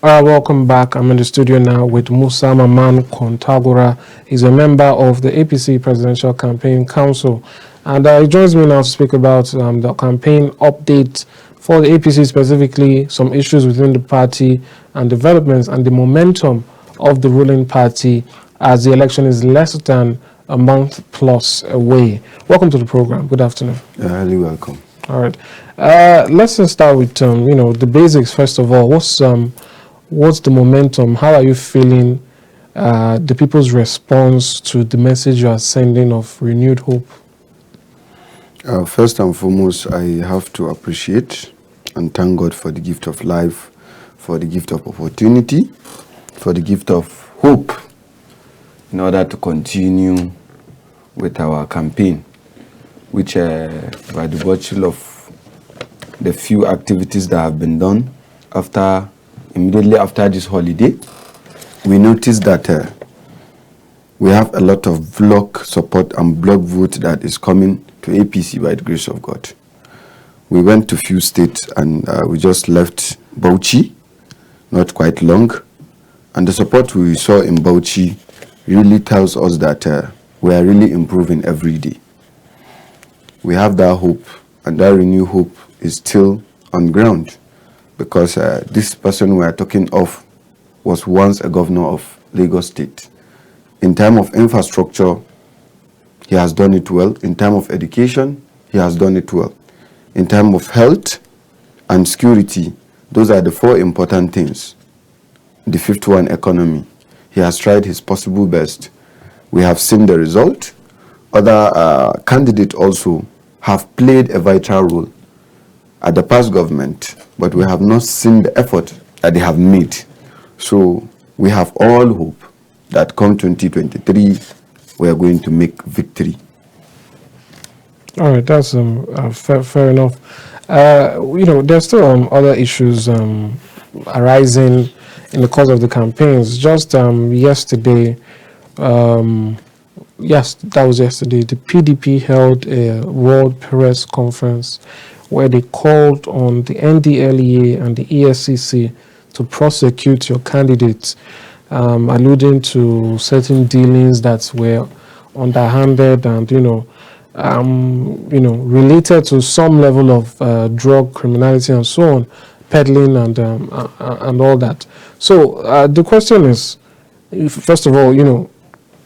Welcome back. I'm in the studio now with Musa Maman Kontagora. He's a member of the APC Presidential Campaign Council. And he joins me now to speak about the campaign update for the APC, specifically some issues within the party and developments and the momentum of the ruling party as the election is less than a month plus away. Welcome to the program. Good afternoon. Highly welcome. All right. Let's just start with the basics first of all. What's the momentum? How are you feeling? The people's response to the message you are sending of renewed hope? First and foremost, I have to appreciate and thank God for the gift of life, for the gift of opportunity, for the gift of hope in order to continue with our campaign, which by the virtue of the few activities that have been done immediately after this holiday, we noticed that we have a lot of block support and block vote that is coming to APC by the grace of God. We went to few states and we just left Bauchi, not quite long, and the support we saw in Bauchi really tells us that we are really improving every day. We have that hope, and that renewed hope is still on ground, because this person we are talking of was once a governor of Lagos State. In terms of infrastructure, he has done it well. In terms of education, he has done it well. In terms of health and security, those are the four important things. The fifth one, economy. He has tried his possible best. We have seen the result. Other candidates also have played a vital role at the past government, but we have not seen the effort that they have made. So we have all hope that come 2023, we are going to make victory. All right, that's fair enough. There's still other issues arising in the course of the campaigns. Just yesterday, yes, that was yesterday, the PDP held a World Press Conference where they called on the NDLEA and the ESCC to prosecute your candidates, alluding to certain dealings that were underhanded and related to some level of drug criminality and so on, peddling and all that. So the question is, first of all,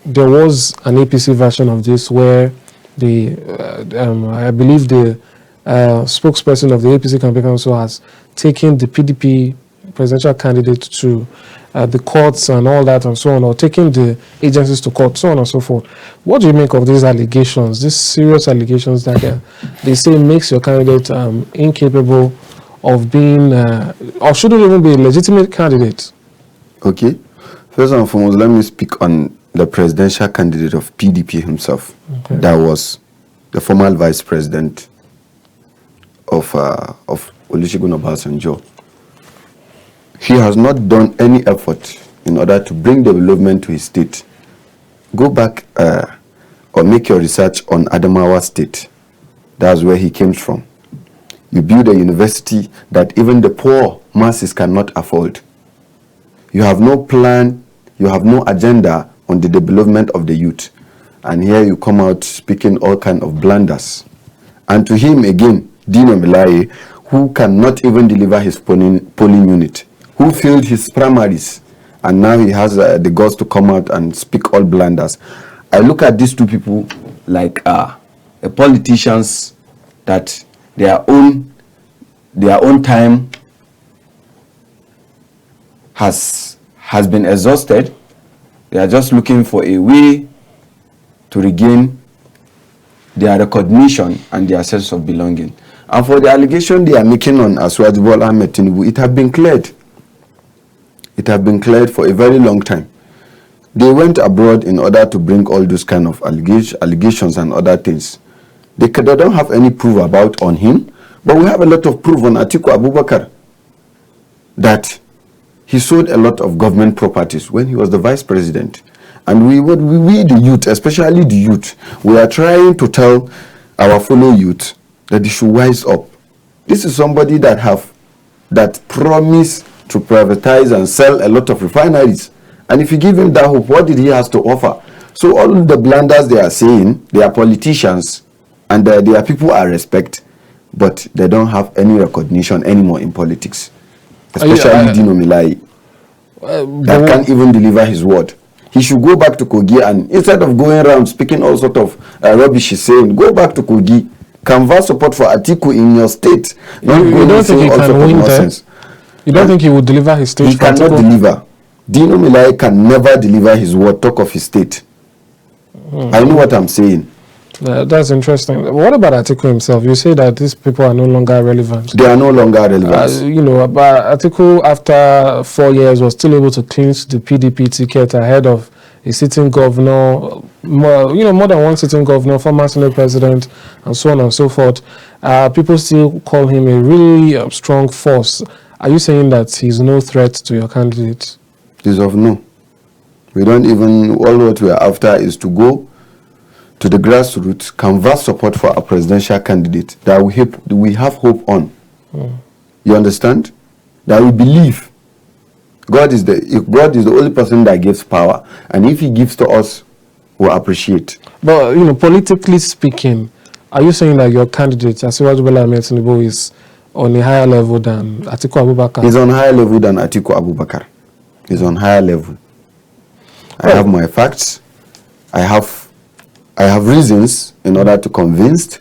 there was an APC version of this where I believe the spokesperson of the APC campaign council has taken the PDP presidential candidate to the courts and all that and so on, or taking the agencies to court, so on and so forth. What do you make of these allegations, these serious allegations that they say makes your candidate incapable of being, or shouldn't even be a legitimate candidate? Okay. First and foremost, let me speak on the presidential candidate of PDP himself. Okay. That was the former vice president of Olusegun Obasanjo. He has not done any effort in order to bring development to his state. Go back or make your research on Adamawa State. That's where he came from. You build a university that even the poor masses cannot afford. You have no plan, you have no agenda on the development of the youth. And here you come out speaking all kind of blunders. And to him again, Dino Melaye, who cannot even deliver his polling unit, who failed his primaries, and now he has the guts to come out and speak all blunders. I look at these two people like politicians that their own time has been exhausted. They are just looking for a way to regain their recognition and their sense of belonging. And for the allegation they are making on Asiwaju Bola Ahmed Tinubu, it has been cleared. It has been cleared for a very long time. They went abroad in order to bring all those kind of allegations and other things. They don't have any proof about on him, but we have a lot of proof on Atiku Abubakar that he sold a lot of government properties when he was the vice president. And we the youth, especially the youth, we are trying to tell our fellow youth that they should wise up. This is somebody that promised to privatize and sell a lot of refineries. And if you give him that hope, what did he have to offer? So all the blunders they are saying, they are politicians, and they are people I respect, but they don't have any recognition anymore in politics. Especially Dino Milai, that can't even deliver his word. He should go back to Kogi, and instead of going around speaking all sort of rubbish he's saying, go back to Kogi, canvass support for Atiku in your state. You don't think he can win there? You don't think he will deliver his state? He cannot deliver. Dino Milai can never deliver his word, talk of his state. I know what I'm saying. That's interesting. What about Atiku himself? You say that these people are no longer relevant. They are no longer relevant. You know, but Atiku, after 4 years, was still able to clinch the PDP ticket ahead of a sitting governor, more than one sitting governor, former Senate president, and so on and so forth. People still call him a really strong force. Are you saying that he's no threat to your candidate? He's of no. We don't even, all what we are after is to go to the grassroots, canvass support for a presidential candidate that we have hope on. You understand? That we believe God is the only person that gives power, and if he gives to us, we'll appreciate. But politically speaking, are you saying that your candidate, Asiwaju Bola Ahmed Tinubu, is on a higher level than Atiku Abubakar? He's on a higher level than Atiku Abubakar. He's on higher level. I have my facts. I have reasons in order to convince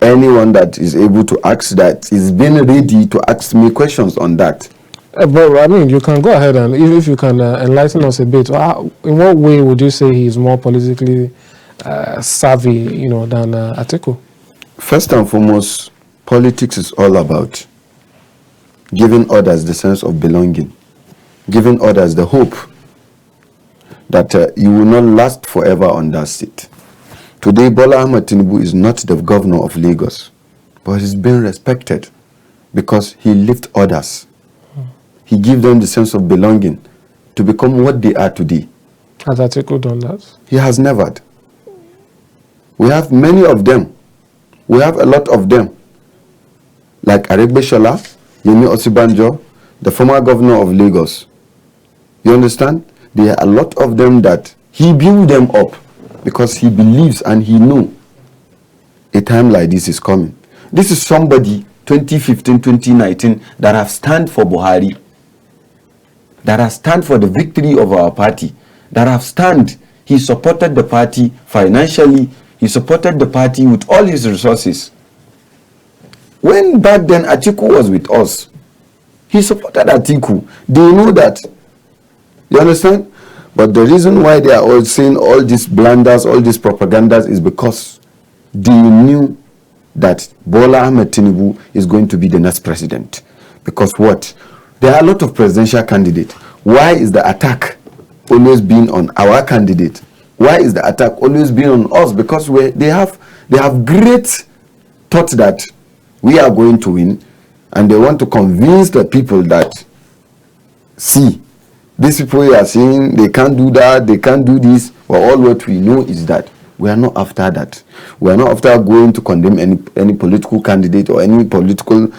anyone that is able to ask, that is being ready to ask me questions on that. But I mean, you can go ahead and if you can enlighten us a bit. In what way would you say he is more politically savvy, than Atiku? First and foremost, politics is all about giving others the sense of belonging, giving others the hope that you will not last forever on that seat. Today, Bola Ahmed Tinubu is not the governor of Lagos, but he's being respected because he lifts others. He gives them the sense of belonging to become what they are today. Has Atiku done that? He has never. We have many of them. We have a lot of them. Like Aregbesola, Yemi Osibanjo, the former governor of Lagos. You understand? There are a lot of them that he built them up because he believes and he knows a time like this is coming. This is somebody, 2015, 2019, that have stand for Buhari, that have stand for the victory of our party, that have stand. He supported the party financially. He supported the party with all his resources. When back then Atiku was with us, he supported Atiku. They know that. You understand? But the reason why they are all saying all these blunders, all these propagandas is because they knew that Bola Ahmed Tinubu is going to be the next president. Because what? There are a lot of presidential candidates. Why is the attack always been on our candidate? Why is the attack always been on us? Because they have great thought that we are going to win, and they want to convince the people that, see, these people you are saying they can't do that, they can't do this. Well, all what we know is that we are not after that. We are not after going to condemn any political candidate or any political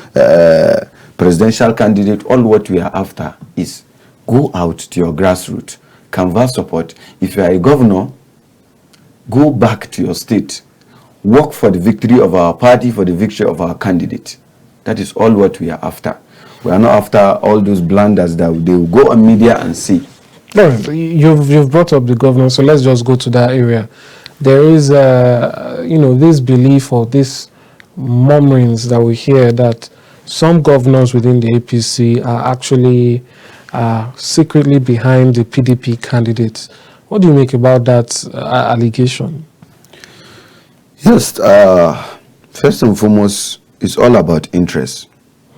presidential candidate. All what we are after is go out to your grassroots, canvass support. If you are a governor, go back to your state, work for the victory of our party, for the victory of our candidate. That is all what we are after. We are not after all those blunders that they will go on media and say. No, you've brought up the governor, so let's just go to that area. There is, this belief or this murmurings that we hear that some governors within the APC are actually secretly behind the PDP candidates. What do you make about that allegation? Yes, first and foremost, it's all about interest.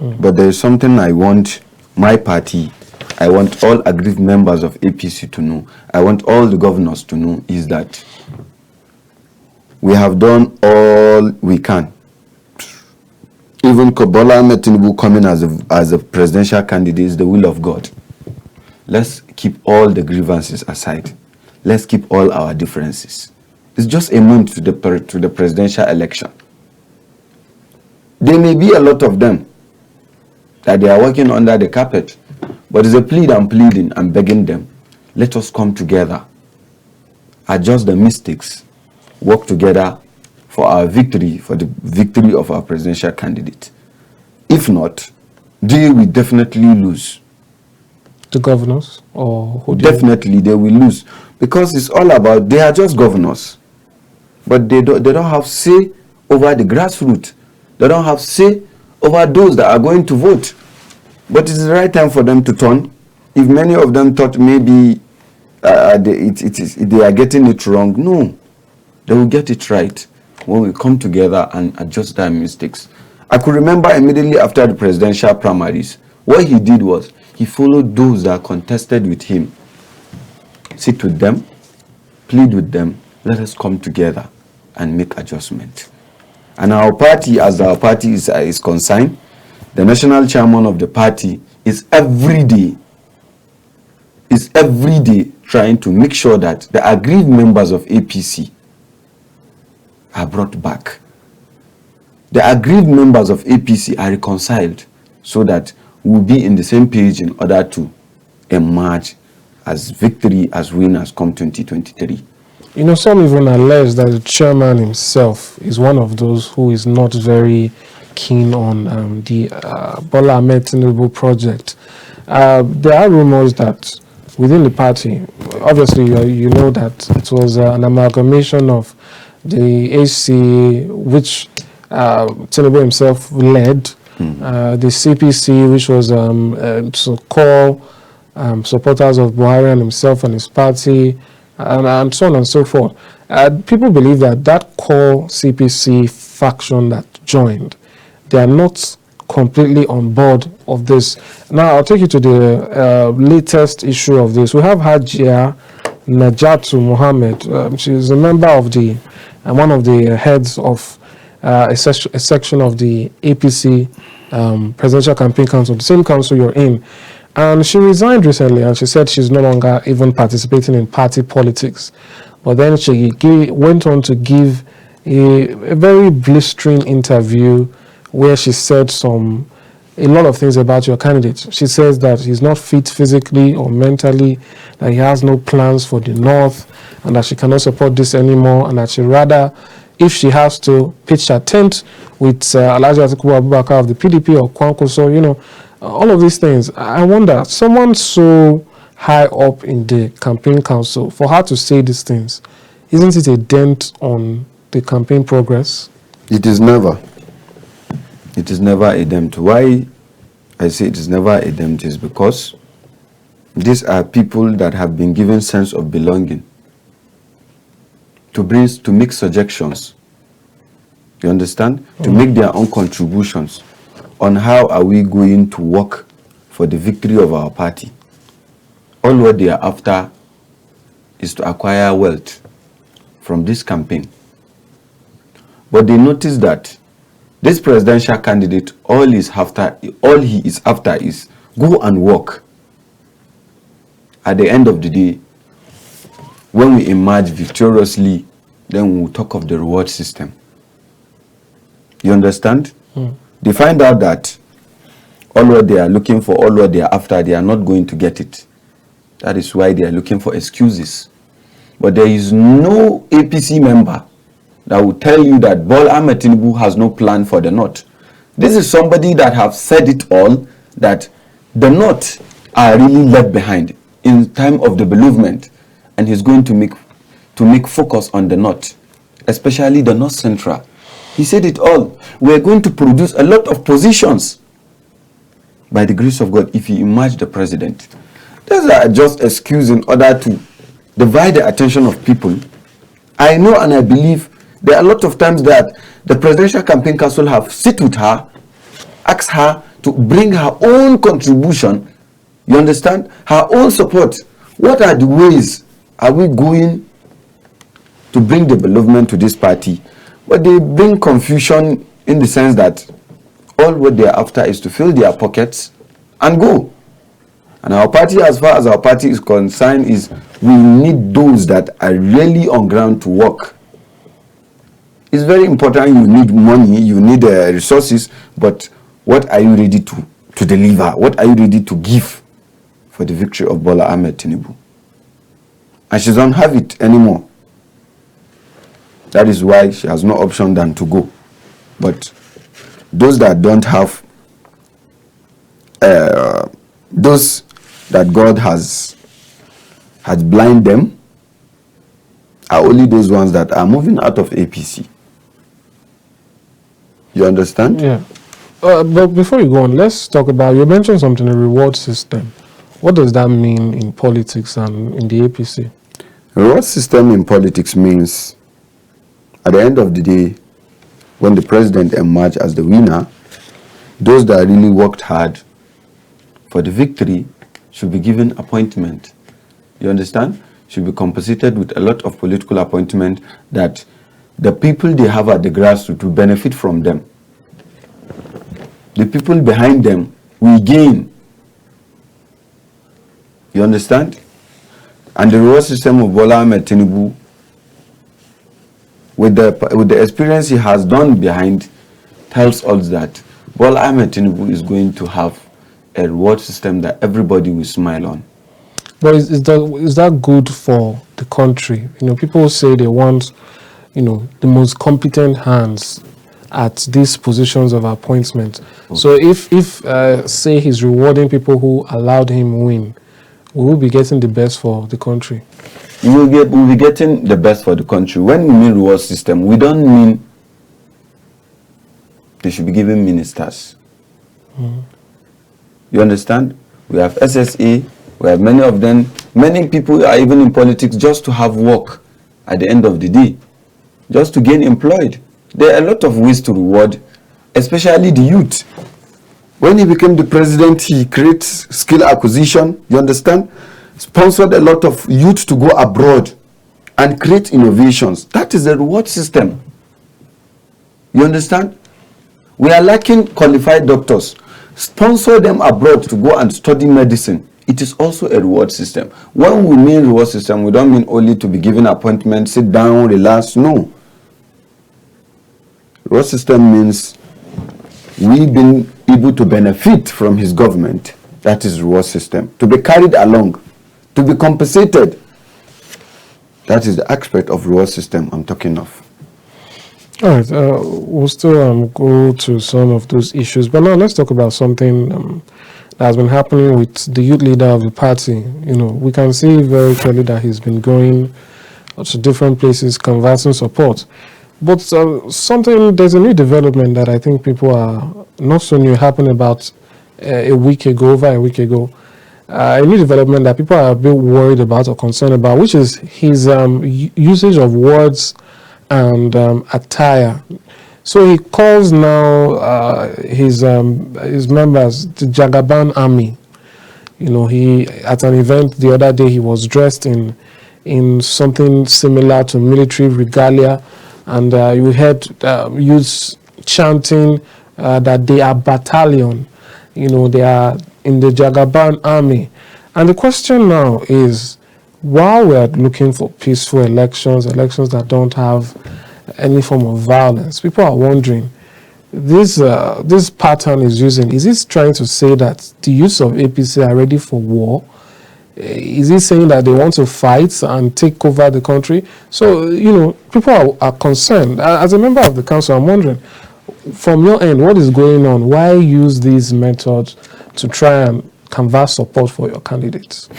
But there is something I want my party, I want all aggrieved members of APC to know, I want all the governors to know, is that we have done all we can. Even Bola Ahmed Tinubu coming as a presidential candidate is the will of God. Let's keep all the grievances aside. Let's keep all our differences. It's just a month to the presidential election. There may be a lot of them that they are working under the carpet, But it's a plead and pleading and begging them, let us come together, adjust the mistakes, work together for our victory, for the victory of our presidential candidate. If not, they will definitely lose. The governors? Or who? Definitely they will lose. Because it's all about, they are just governors. But they don't have say over the grassroots. They don't have say over those that are going to vote. But it's the right time for them to turn. If many of them thought maybe they are getting it wrong, no. They will get it right when we come together and adjust their mistakes. I could remember immediately after the presidential primaries, what he did was, he followed those that contested with him. Sit with them, plead with them, let us come together and make adjustment. And our party, as our party is concerned, the national chairman of the party is every day trying to make sure that the aggrieved members of APC are brought back. The aggrieved members of APC are reconciled so that we'll be in the same page in order to emerge as victory, as winners come 2023. You know, some even allege that the chairman himself is one of those who is not very keen on the Bola Ahmed Tinubu project. There are rumors that within the party, obviously you know that it was an amalgamation of the ACA, which Tinubu himself led, the CPC, which was to call supporters of Buhari and himself and his party, and so on and so forth. People believe that that core CPC faction that joined, they are not completely on board of this. Now, I'll take you to the latest issue of this. We have Hajia Najatu Mohammed. She is a member of the, one of the heads of a section of the APC Presidential Campaign Council, the same council you're in. And she resigned recently, and she said she's no longer even participating in party politics. But then she went on to give a very blistering interview where she said a lot of things about your candidate. She says that he's not fit physically or mentally, that he has no plans for the North, and that she cannot support this anymore, and that she rather, if she has to, pitch her tent with Alhaji Atiku Abubakar of the PDP or Kwankwo. So, you know, all of these things. I wonder, someone so high up in the campaign council, for her to say these things, isn't it a dent on the campaign progress? It is never. It is never a dent. Why I say it is never a dent is because these are people that have been given sense of belonging to make suggestions. You understand? To make their own contributions on how are we going to work for the victory of our party. All what they are after is to acquire wealth from this campaign. But they notice that this presidential candidate, all he is after is go and work. At the end of the day, when we emerge victoriously, then we'll talk of the reward system. You understand? They find out that all what they are looking for, all what they are after, they are not going to get it. That is why they are looking for excuses. But there is no APC member that will tell you that Bola Ahmed Tinubu has no plan for the North. This is somebody that have said it all, that the North are really left behind in time of development, and he's going to make focus on the North, especially the North Central. He said it all. We're going to produce a lot of positions by the grace of God if he emerge the president. Those are just excuses in order to divide the attention of people. I know and I believe there are a lot of times that the Presidential Campaign Council have sit with her, ask her to bring her own contribution, you understand, her own support. What are the ways are we going to bring development to this party? But they bring confusion in the sense that all what they are after is to fill their pockets and go. And our party, as far as our party is concerned, is we need those that are really on ground to work. It's very important. You need money, you need resources, but what are you ready to deliver? What are you ready to give for the victory of Bola Ahmed Tinubu. And she doesn't have it anymore. That is why she has no option than to go. But those that don't have, those that God has blind them, are only those ones that are moving out of APC. You understand? Yeah. But before you go on, let's talk about, you mentioned something, a reward system. What does that mean in politics and in the APC? A reward system in politics means, at the end of the day, when the president emerged as the winner, those that really worked hard for the victory should be given appointment. You understand? Should be compensated with a lot of political appointment that the people they have at the grassroots will benefit from them. The people behind them will gain. You understand? And the reward system of Bola Ahmed Tinubu, with the experience he has done behind, tells us that Bola Ahmed Tinubu is going to have a reward system that everybody will smile on. But is that good for the country? You know, people say they want, you know, the most competent hands at these positions of appointment. Okay. So if say he's rewarding people who allowed him win, we will be getting the best for the country. We'll be getting the best for the country. When we mean reward system, we don't mean they should be given ministers. You understand? We have SSA, we have many of them. Many people are even in politics just to have work at the end of the day, just to gain employed. There are a lot of ways to reward, especially the youth. When he became the president, he creates skill acquisition, you understand? Sponsored a lot of youth to go abroad and create innovations. That is a reward system. You understand? We are lacking qualified doctors. Sponsor them abroad to go and study medicine. It is also a reward system. When we mean reward system, we don't mean only to be given appointments, sit down, relax. No. Reward system means we've been able to benefit from his government. That is reward system. To be carried along, to be compensated. That is the aspect of reward system I'm talking of. All right, we'll still go to some of those issues, but now let's talk about something that has been happening with the youth leader of the party. You know, we can see very clearly that he's been going to different places, canvassing support. But there's a new development that I think people are not so new, happened about over a week ago. A new development that people are a bit worried about or concerned about, which is his usage of words and attire. So he calls now his members the Jagaban Army. You know, he at an event the other day, he was dressed in something similar to military regalia, and you heard youths chanting that they are battalion. You know, they are in the Jagaban Army. And the question now is, while we are looking for peaceful elections that don't have any form of violence, people are wondering, this pattern is it trying to say that the youths of APC are ready for war? Is it saying that they want to fight and take over the country? So, you know, people are concerned. As a member of the council, I'm wondering, from your end, what is going on? Why use these methods to try and canvass support for your candidates?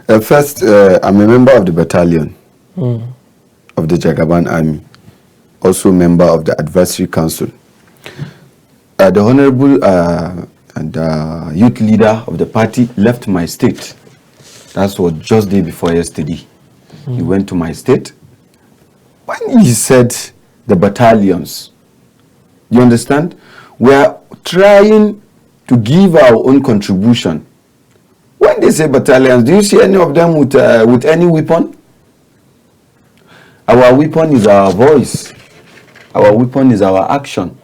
First, I'm a member of the battalion of the Jagaban Army, also member of the advisory council. The honorable and youth leader of the party left my state. That was just day before yesterday. He went to my state. When he said the battalions, you understand? We are trying to give our own contribution. When they say battalions, do you see any of them with any weapon? Our weapon is our voice. Our weapon is our action.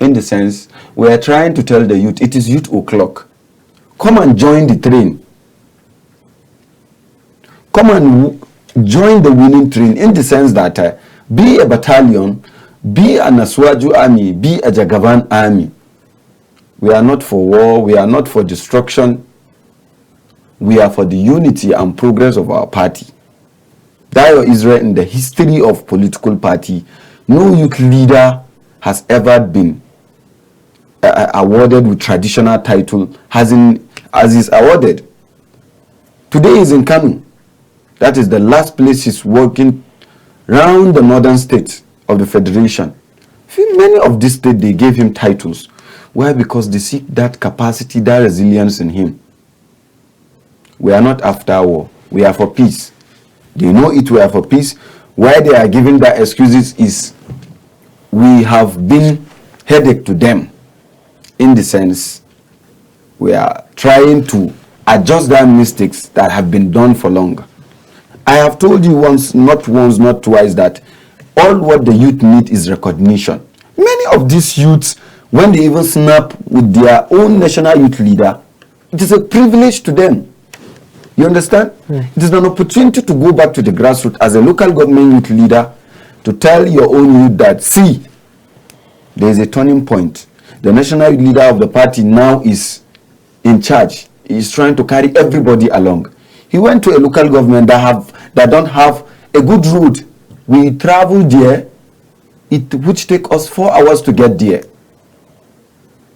In the sense, we are trying to tell the youth, it is youth o'clock. Come and join the train. Come and join the winning train, in the sense that be a battalion, be an Aswaju army, be a Jagaban army. We are not for war, we are not for destruction. We are for the unity and progress of our party. Dio Israel, in the history of political party, no youth leader has ever been awarded with traditional title as is awarded. Today is in Kano. That is the last place he's working round the northern states of the federation. Many of these states, they gave him titles. Why? Because they see that capacity, that resilience in him. We are not after war. We are for peace. They know it, we are for peace. Why they are giving that excuses is we have been headache to them, in the sense we are trying to adjust their mistakes that have been done for long. I have told you once, not twice, that all what the youth need is recognition. Many of these youths, when they even snap with their own national youth leader, it is a privilege to them. You understand? It is an opportunity to go back to the grassroots as a local government youth leader to tell your own youth that, see, there is a turning point. The national youth leader of the party now is in charge. He is trying to carry everybody along. He went to a local government that don't have a good route. We travel there, which take us 4 hours to get there.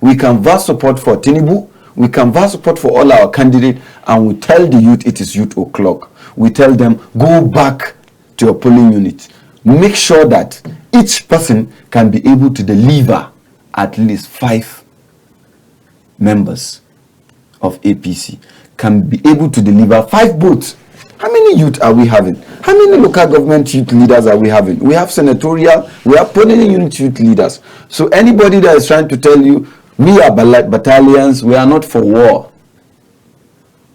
We canvass support for Tinubu. We canvass support for all our candidates, and we tell the youth it is youth o'clock. We tell them, go back to your polling unit. Make sure that each person can be able to deliver at least 5 members of APC, can be able to deliver 5 votes. How many youth are we having? How many local government youth leaders are we having? We have senatorial, we have polling unit youth leaders. So anybody that is trying to tell you, we are battalions, we are not for war.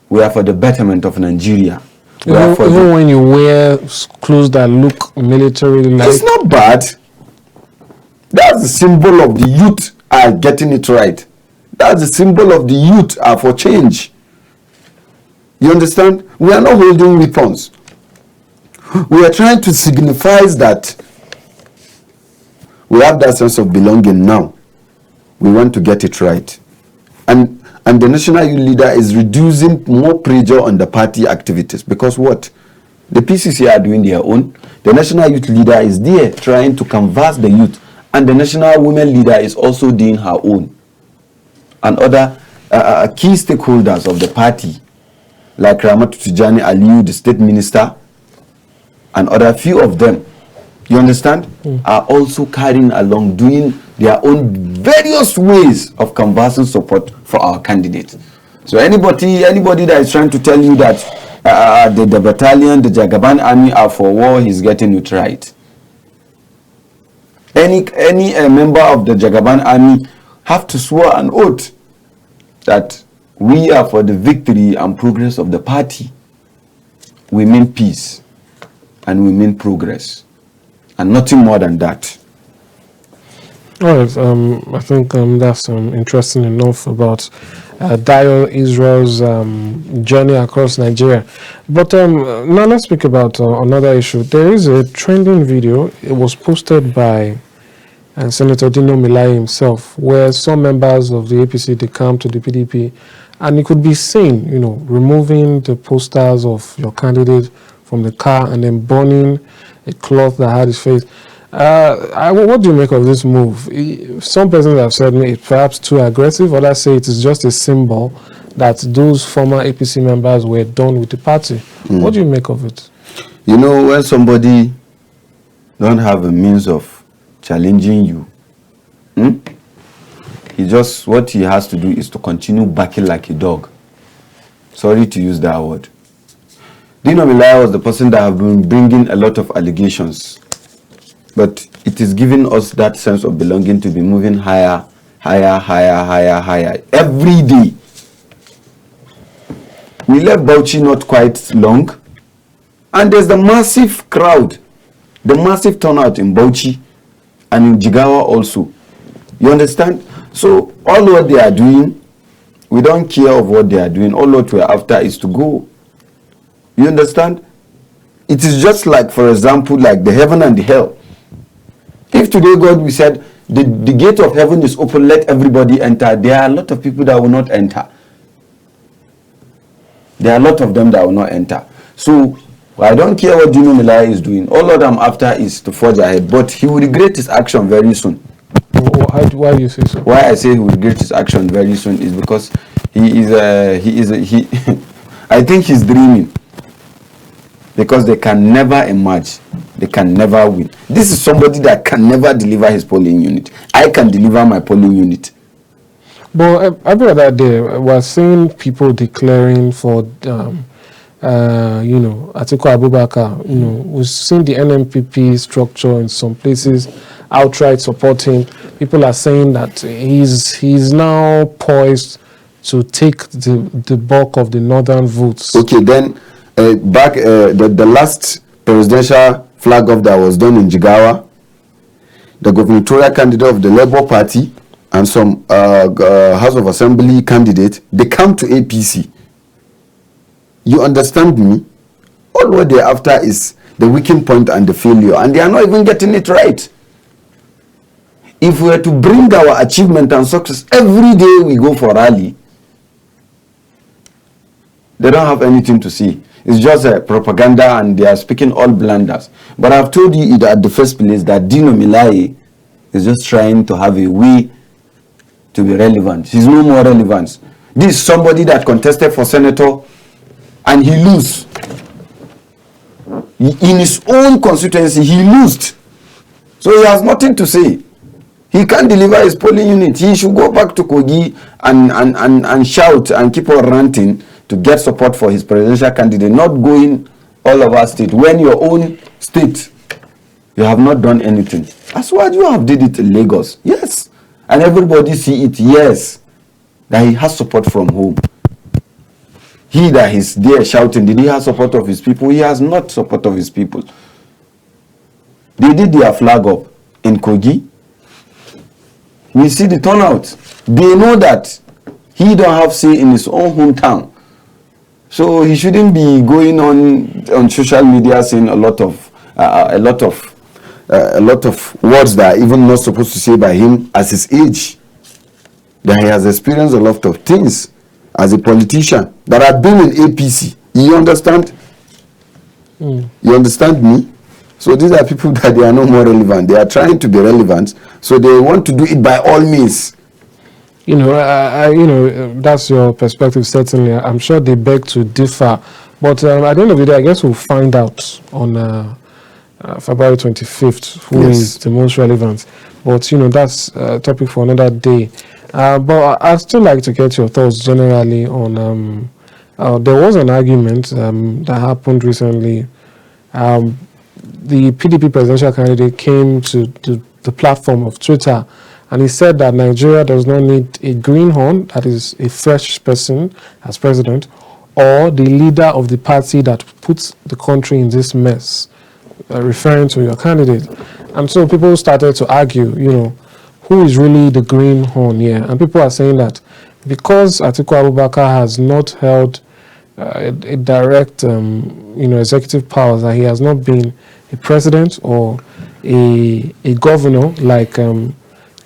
We are for the betterment of Nigeria. Even when you wear clothes that look military-like. It's not bad. That's the symbol of the youth are getting it right. That's the symbol of the youth are for change. You understand? We are not holding weapons. We are trying to signify that we have that sense of belonging now. We want to get it right. And the national youth leader is reducing more pressure on the party activities, because what? The PCC are doing their own. The national youth leader is there trying to canvass the youth, and the national women leader is also doing her own. And other key stakeholders of the party, like Ramatu Tijani Aliyu, the state minister, and other few of them, you understand, are also carrying along, doing their own various ways of canvassing support for our candidate. So anybody that is trying to tell you that the battalion, the Jagaban army are for war, he's getting it right. Any member of the Jagaban army have to swear an oath that we are for the victory and progress of the party. We mean peace and we mean progress, and nothing more than that. All right, I think that's interesting enough about Dio Israel's journey across Nigeria. But now let's speak about another issue. There is a trending video. It was posted by Senator Dino Milai himself, where some members of the APC, they come to the PDP, and it could be seen, removing the posters of your candidate from the car and then burning a cloth that had his face. What do you make of this move? Some persons have said it's perhaps too aggressive. Others say it is just a symbol that those former APC members were done with the party. What do you make of it? When somebody don't have a means of challenging you, what he has to do is to continue barking like a dog. Sorry to use that word. Dino Milai was the person that have been bringing a lot of allegations. But it is giving us that sense of belonging to be moving higher, higher, higher, higher, higher. Every day. We left Bauchi not quite long. And there's the massive crowd, the massive turnout in Bauchi and in Jigawa also. You understand? So all what they are doing, we don't care of what they are doing. All what we are after is to go. You understand? It is just like, for example, like the heaven and the hell. If today God, we said, the gate of heaven is open, let everybody enter, there are a lot of people that will not enter. There are a lot of them that will not enter. So I don't care what Dino Melaya is doing. All that I'm after is to forge ahead. But he will regret his action very soon. Why do you say so? Why I say he will regret his action very soon is because he I think he's dreaming. Because they can never emerge. They can never win. This is somebody that can never deliver his polling unit. I can deliver my polling unit. But every other day, we're seeing people declaring for, Atiku Abubakar. We've seen the NMPP structure in some places outright supporting. People are saying that he's now poised to take the bulk of the northern votes. Okay, then the last presidential flag off that was done in Jigawa, the gubernatorial candidate of the Labour Party and some House of Assembly candidate, they come to APC. You understand me? All what they're after is the weakening point and the failure, and they are not even getting it right. If we were to bring our achievement and success every day we go for rally, they don't have anything to see. It's just a propaganda and they are speaking all blunders. But I've told you at the first place that Dino Melaya is just trying to have a way to be relevant. He's no more relevant. This is somebody that contested for senator and he lost. In his own constituency, he lost. So he has nothing to say. He can't deliver his polling unit. He should go back to Kogi and shout and keep on ranting to get support for his presidential candidate, not going all over state. When your own state, you have not done anything. As well, you have did it in Lagos. Yes. And everybody see it, yes, that he has support from home. He that is there shouting, did he have support of his people? He has not support of his people. They did their flag up in Kogi. We see the turnout. They know that he don't have say in his own hometown. So he shouldn't be going on social media saying a lot of words that are even not supposed to say by him as his age. That he has experienced a lot of things as a politician that have been in APC. You understand? You understand me? So these are people that they are no more relevant. They are trying to be relevant, so they want to do it by all means. That's your perspective, certainly. I'm sure they beg to differ. But at the end of the day, I guess we'll find out on February 25th who is the most relevant. But, that's a topic for another day. But I'd still like to get your thoughts generally on, there was an argument that happened recently. The PDP presidential candidate came to the platform of Twitter, and he said that Nigeria does not need a greenhorn, that is a fresh person as president, or the leader of the party that puts the country in this mess, referring to your candidate. And so people started to argue, who is really the greenhorn here? And people are saying that because Atiku Abubakar has not held a direct, executive powers, that he has not been a president or a governor like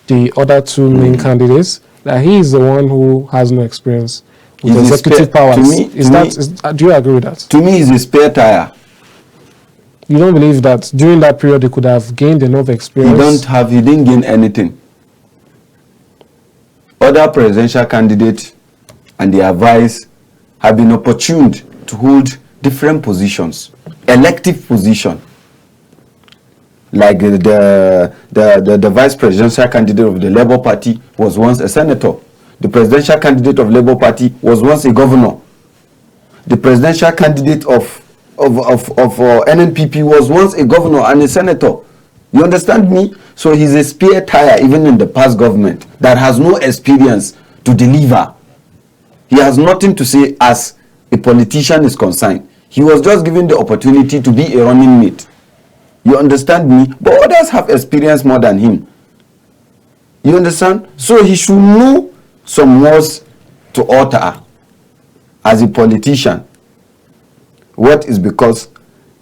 the other two main candidates, that he is the one who has no experience with executive powers. Do you agree with that? To me, he's a spare tire. You don't believe that during that period he could have gained enough experience? He didn't gain anything. Other presidential candidates and their vice have been opportuned to hold different positions, elective position. Like the vice presidential candidate of the Labour Party was once a senator. The presidential candidate of Labour Party was once a governor. The presidential candidate of NNPP was once a governor and a senator. You understand me? So he's a spare tire even in the past government that has no experience to deliver. He has nothing to say as a politician is concerned. He was just given the opportunity to be a running mate. You understand me? But others have experience more than him. You understand? So he should know some words to utter as a politician. What is because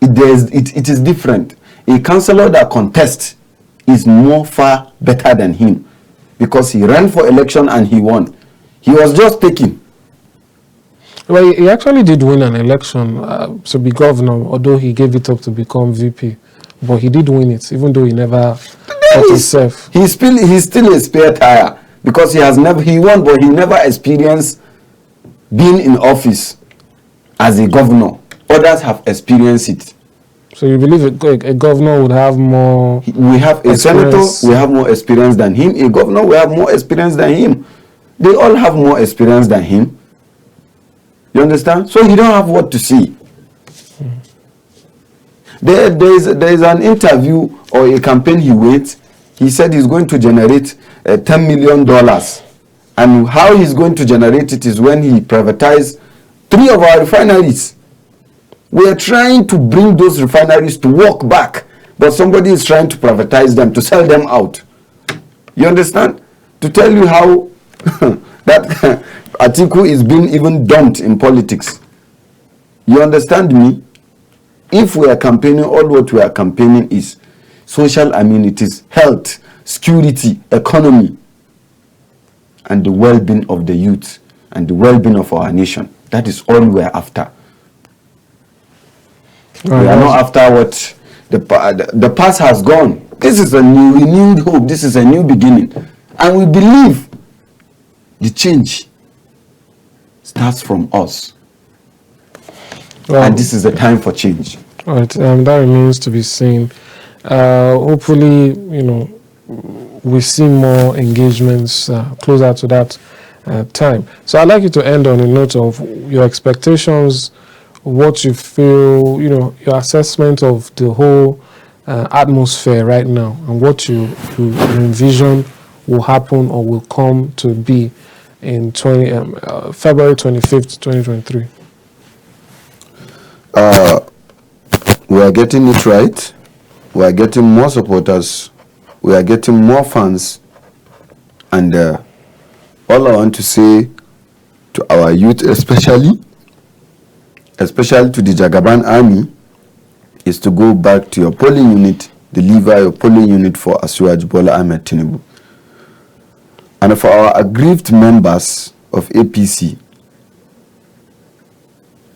it is different. A councillor that contests is more far better than him because he ran for election and he won. He was just taking. Well, he actually did win an election to be governor, although he gave it up to become VP. But he did win it, even though he never got himself. He's still a spare tire because he won, but he never experienced being in office as a governor. Others have experienced it. So you believe a governor would have more? We have a senator, we have more experience than him. A governor, we have more experience than him. They all have more experience than him. You understand? So he don't have what to see. There is an interview or a campaign he went. He said he's going to generate $10 million. And how he's going to generate it is when he privatized 3 of our refineries. We are trying to bring those refineries to work back, but somebody is trying to privatize them, to sell them out. You understand? To tell you how that Atiku is being even dumped in politics. You understand me? If we are campaigning, all what we are campaigning is social amenities, health, security, economy, and the well-being of the youth and the well-being of our nation. That is all we are after. We are not after what the past has gone. This is a renewed hope. This is a new beginning. And we believe the change starts from us. Well, and this is the time for change. All right, that remains to be seen. Hopefully, we see more engagements closer to that time. So I'd like you to end on a note of your expectations, what you feel, your assessment of the whole atmosphere right now, and what you envision will happen or will come to be in February 25th, 2023. We are getting it right. We are getting more supporters. We are getting more fans. And all I want to say to our youth especially to the Jagaban army, is to go back to your polling unit, deliver your polling unit for Asiwaju Bola Ahmed Tinubu. And for our aggrieved members of APC,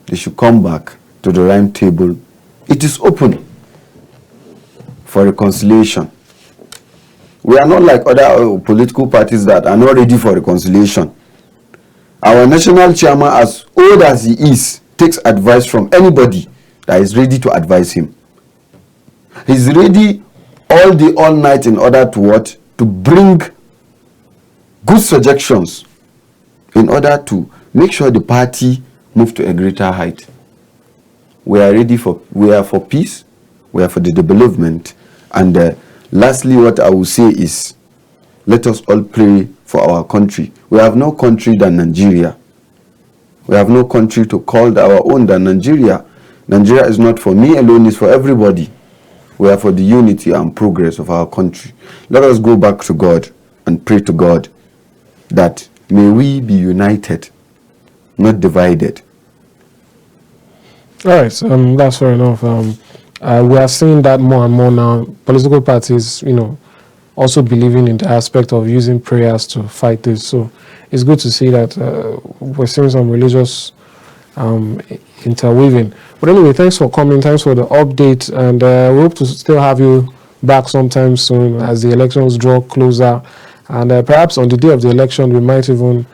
they should come back to the round table. It is open for reconciliation. We are not like other political parties that are not ready for reconciliation. Our national chairman, as old as he is, takes advice from anybody that is ready to advise him. He's ready all night in order to what? To bring good suggestions in order to make sure the party move to a greater height. We are for peace, we are for the development, and lastly, what I will say is, let us all pray for our country. We have no country than Nigeria. We have no country to call our own than Nigeria. Nigeria is not for me alone, it's for everybody. We are for the unity and progress of our country. Let us go back to God and pray to God that may we be united, not divided. All right, that's fair enough. We are seeing that more and more now. Political parties, also believing in the aspect of using prayers to fight this. So it's good to see that we're seeing some religious interweaving. But anyway, thanks for coming. Thanks for the update. And we hope to still have you back sometime soon as the elections draw closer. And perhaps on the day of the election, we might even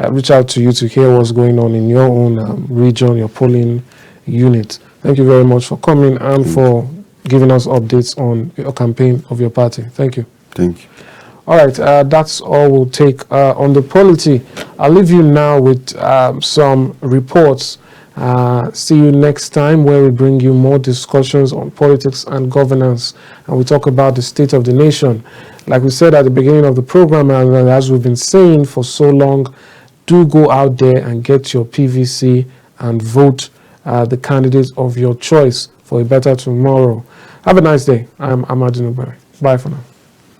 reach out to you to hear what's going on in your own region, your polling unit. Thank you very much for coming and for giving us updates on your campaign of your party. Thank you. Thank you. All right, that's all we'll take on the Polity. I'll leave you now with some reports. See you next time where we bring you more discussions on politics and governance, and we talk about the state of the nation. Like we said at the beginning of the program, and as we've been saying for so long, do go out there and get your PVC and vote the candidates of your choice for a better tomorrow. Have a nice day. I'm Amadou Nubari. Bye for now.